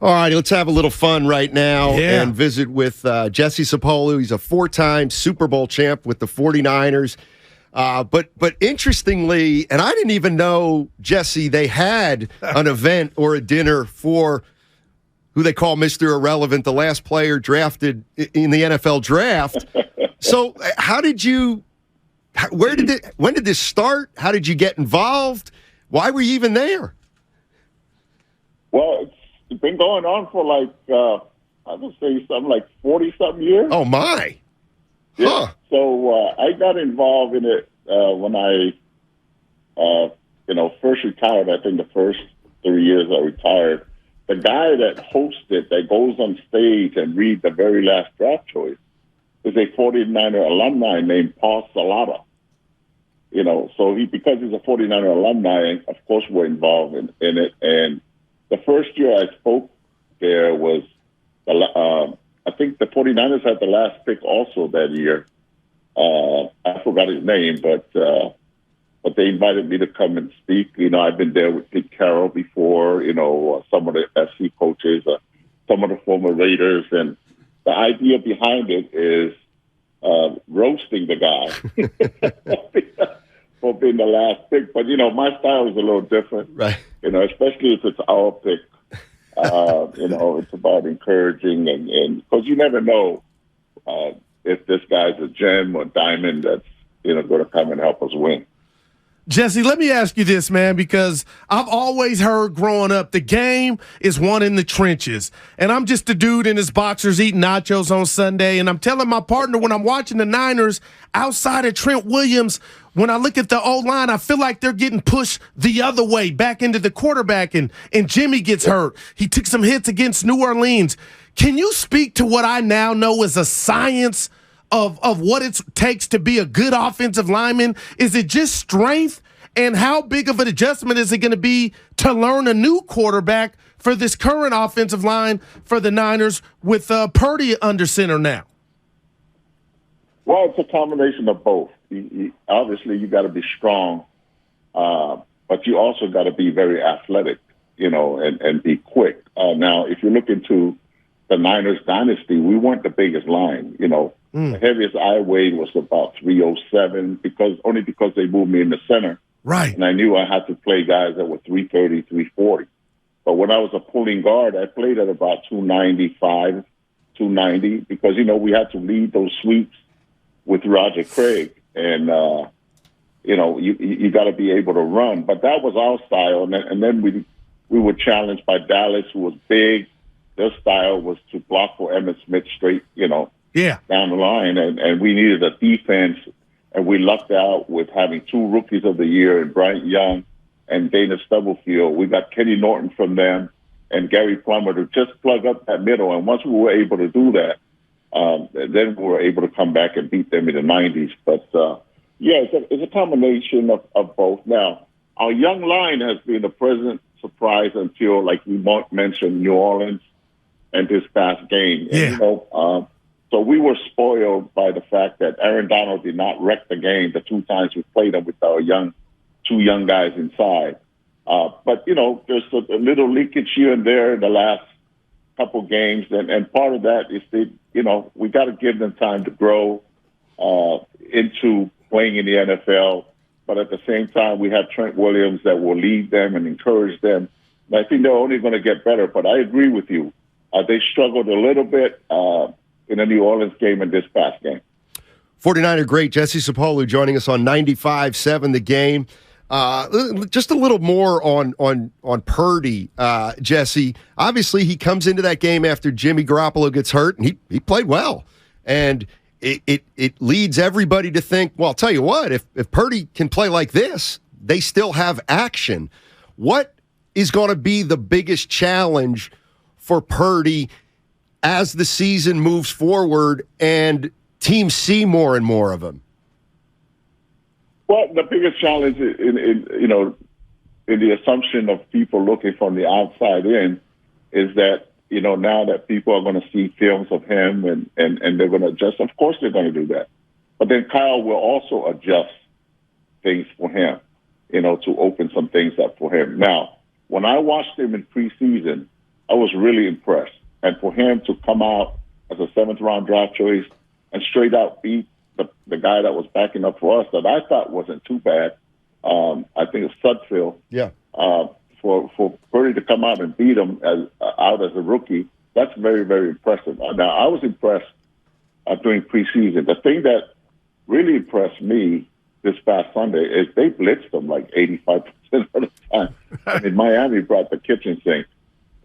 All right, let's have a little fun right now and visit with Jesse Sapolu. He's a 4-time Super Bowl champ with the 49ers. But interestingly, and I didn't even know, Jesse, they had an event or a dinner for who they call Mr. Irrelevant, the last player drafted in the NFL draft. So when did this start? How did you get involved? Why were you even there? Well, it's been going on for I would say something like 40-something years. Oh, my. Yeah. Huh. So I got involved in it when I, first retired. I think the first 3 years I retired. The guy that hosts it, that goes on stage and reads the very last draft choice, is a 49er alumni named Paul Salata. So because he's a 49er alumni, of course we're involved in it. And the first year I spoke there was, I think the 49ers had the last pick also that year. I forgot his name, but they invited me to come and speak. I've been there with Pete Carroll before, some of the FC coaches, some of the former Raiders. And the idea behind it is roasting the guy for being the last pick. But, my style is a little different, right? Especially if it's our pick. It's about encouraging and because you never know if this guy's a gem or diamond that's, going to come and help us win. Jesse, let me ask you this, man, because I've always heard growing up the game is won in the trenches. And I'm just a dude in his boxers eating nachos on Sunday, and I'm telling my partner when I'm watching the Niners outside of Trent Williams, when I look at the O-line, I feel like they're getting pushed the other way, back into the quarterback, and Jimmy gets hurt. He took some hits against New Orleans. Can you speak to what I now know is a science of what it takes to be a good offensive lineman? Is it just strength? And how big of an adjustment is it going to be to learn a new quarterback for this current offensive line for the Niners with Purdy under center now? Well, it's a combination of both. Obviously, you got to be strong, but you also got to be very athletic, and be quick. Now, if you look into the Niners dynasty, we weren't the biggest line, The heaviest I weighed was about 307 because they moved me in the center. Right. And I knew I had to play guys that were 330, 340. But when I was a pulling guard, I played at about 295, 290 because, we had to lead those sweeps with Roger Craig. And, you got to be able to run. But that was our style. And then we were challenged by Dallas, who was big. Their style was to block for Emmitt Smith straight, down the line. And we needed a defense. And we lucked out with having 2 rookies of the year in Bryant Young and Dana Stubblefield. We got Kenny Norton from them and Gary Plummer to just plug up that middle. And once we were able to do that, then we were able to come back and beat them in the 90s. But, it's a combination of both. Now, our young line has been a pleasant surprise until, like we mentioned, New Orleans and this past game. Yeah. And, so we were spoiled by the fact that Aaron Donald did not wreck the game the 2 times we played him with our 2 young guys inside. But, there's a little leakage here and there in the last couple games. And part of that is we got to give them time to grow into playing in the NFL. But at the same time, we have Trent Williams that will lead them and encourage them. And I think they're only going to get better. But I agree with you. They struggled a little bit in the New Orleans game and this past game. 49er great Jesse Sapolu joining us on 95.7 The Game. Just a little more on Purdy, Jesse. Obviously, he comes into that game after Jimmy Garoppolo gets hurt, and he played well. And it leads everybody to think, well, I'll tell you what, if Purdy can play like this, they still have action. What is going to be the biggest challenge for Purdy as the season moves forward and teams see more and more of him? Well, the biggest challenge in the assumption of people looking from the outside in is that, now that people are going to see films of him and they're going to adjust. Of course they're going to do that. But then Kyle will also adjust things for him, to open some things up for him. Now, when I watched him in preseason, I was really impressed. And for him to come out as a 7th-round draft choice and straight out beat the guy that was backing up for us that I thought wasn't too bad, I think it's Sudfield. Yeah. For Purdy to come out and beat him out as a rookie, that's very, very impressive. Now, I was impressed during preseason. The thing that really impressed me this past Sunday is they blitzed him like 85% of the time. I mean, Miami brought the kitchen sink,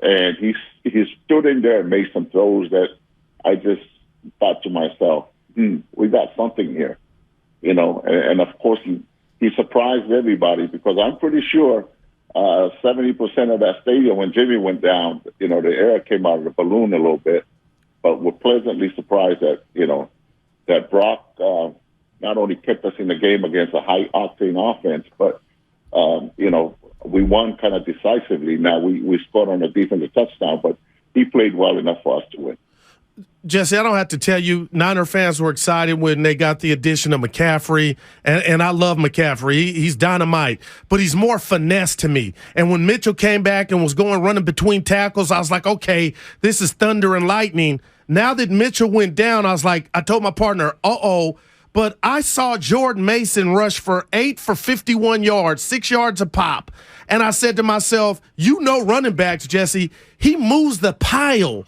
and he stood in there and made some throws that I just thought to myself, we got something here, and of course he surprised everybody because I'm pretty sure 70% of that stadium when Jimmy went down, the air came out of the balloon a little bit, but we're pleasantly surprised that, that Brock not only kept us in the game against a high octane offense, but, we won kind of decisively. Now we scored on a defensive touchdown, but he played well enough for us to win. Jesse, I don't have to tell you, Niner fans were excited when they got the addition of McCaffrey, and I love McCaffrey. He's dynamite, but he's more finesse to me. And when Mitchell came back and was running between tackles, I was like, okay, this is thunder and lightning. Now that Mitchell went down, I told my partner, but I saw Jordan Mason rush for 8 for 51 yards, 6 yards a pop. And I said to myself, running backs, Jesse, he moves the pile.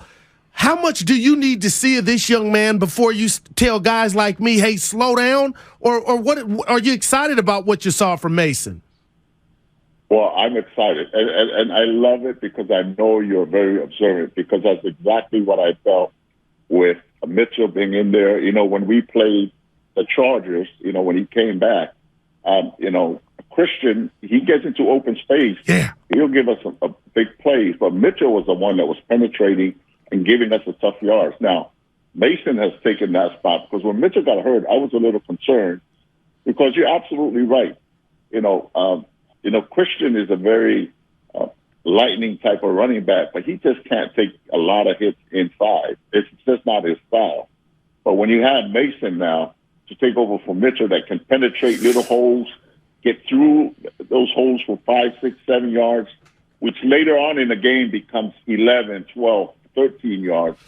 How much do you need to see of this young man before you tell guys like me, hey, slow down? Or what? Are you excited about what you saw from Mason? Well, I'm excited, and I love it because I know you're very observant, because that's exactly what I felt with Mitchell being in there. When we played the Chargers, when he came back, Christian, he gets into open space. Yeah. He'll give us a big plays, but Mitchell was the one that was penetrating and giving us the tough yards. Now, Mason has taken that spot because when Mitchell got hurt, I was a little concerned because you're absolutely right. Christian is a very lightning type of running back, but he just can't take a lot of hits inside. It's just not his style. But when you have Mason now to take over for Mitchell that can penetrate little holes, get through those holes for 5, 6, 7 yards, which later on in the game becomes 11, 12, 13 yards.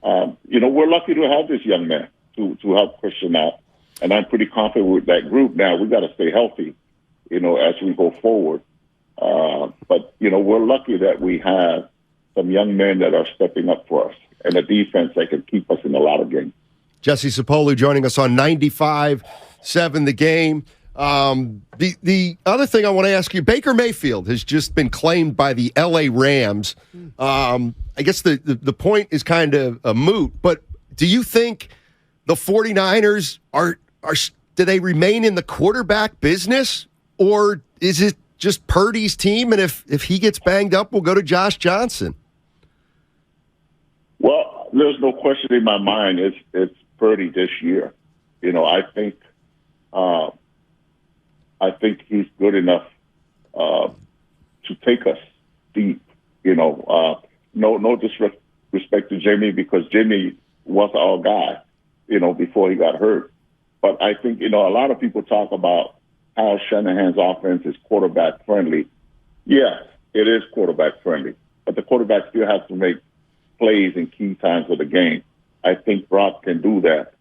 We're lucky to have this young man to help Christian out. And I'm pretty confident with that group. Now, we got to stay healthy, as we go forward. But we're lucky that we have some young men that are stepping up for us and a defense that can keep us in a lot of games. Jesse Sapolu joining us on 95.7 The Game. The other thing I want to ask you, Baker Mayfield has just been claimed by the L.A. Rams. I guess the point is kind of a moot, but do you think the 49ers do they remain in the quarterback business, or is it just Purdy's team, and if he gets banged up, we'll go to Josh Johnson? Well, there's no question in my mind it's Purdy this year. I think he's good enough to take us deep. No disrespect to Jimmy, because Jimmy was our guy, before he got hurt. But I think, a lot of people talk about how Shanahan's offense is quarterback friendly. Yes, it is quarterback friendly, but the quarterback still has to make plays in key times of the game. I think Brock can do that.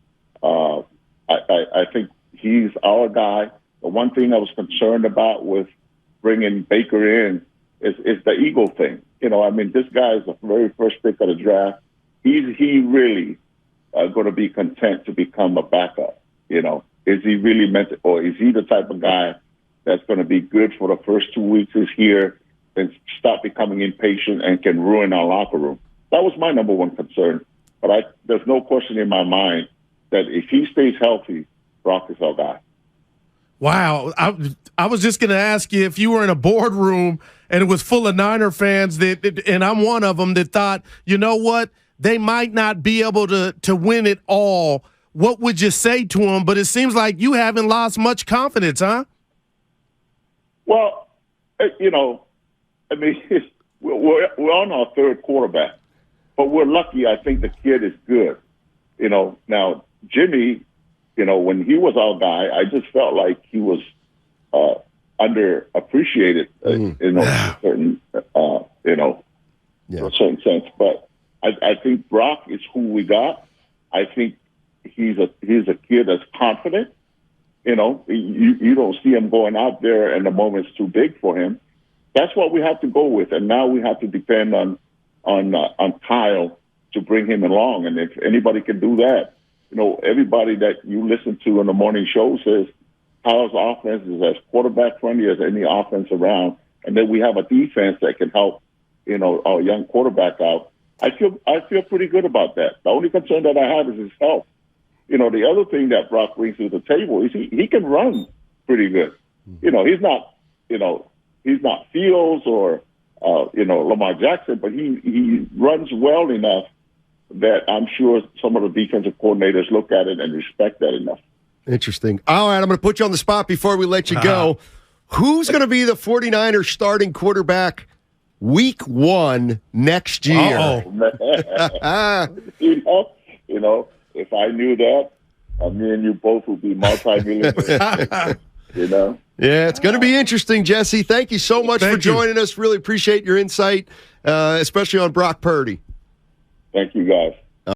I think he's our guy. The one thing I was concerned about with bringing Baker in is the ego thing. This guy is the very first pick of the draft. He really going to be content to become a backup? Is he really meant to, or is he the type of guy that's going to be good for the first 2 weeks he's here and stop becoming impatient and can ruin our locker room? That was my number one concern. But there's no question in my mind that if he stays healthy, Brock is our guy. Wow. I was just going to ask you if you were in a boardroom and it was full of Niner fans and I'm one of them that thought, you know what, they might not be able to win it all. What would you say to them? But it seems like you haven't lost much confidence, huh? Well, we're on our third quarterback, but we're lucky. I think the kid is good. Now Jimmy, when he was our guy, I just felt like he was underappreciated. Certain, to a certain sense. But I think Brock is who we got. I think he's a kid that's confident. You know, you don't see him going out there and the moment's too big for him. That's what we have to go with, and now we have to depend on Kyle to bring him along. And if anybody can do that, you know, everybody that you listen to in the morning show says Kyle's offense is as quarterback friendly as any offense around, and then we have a defense that can help, you know, our young quarterback out. I feel pretty good about that. The only concern that I have is his health. You know, the other thing that Brock brings to the table is he can run pretty good. You know, he's not Fields or Lamar Jackson, but he runs well enough that I'm sure some of the defensive coordinators look at it and respect that enough. Interesting. All right, I'm going to put you on the spot before we let you go. Who's going to be the 49ers starting quarterback week 1 next year? You know, if I knew that, me and you both would be multi-millionaires. You know? Yeah, it's going to be interesting, Jesse. Thank you so much for joining us. Really appreciate your insight, especially on Brock Purdy. Thank you, guys.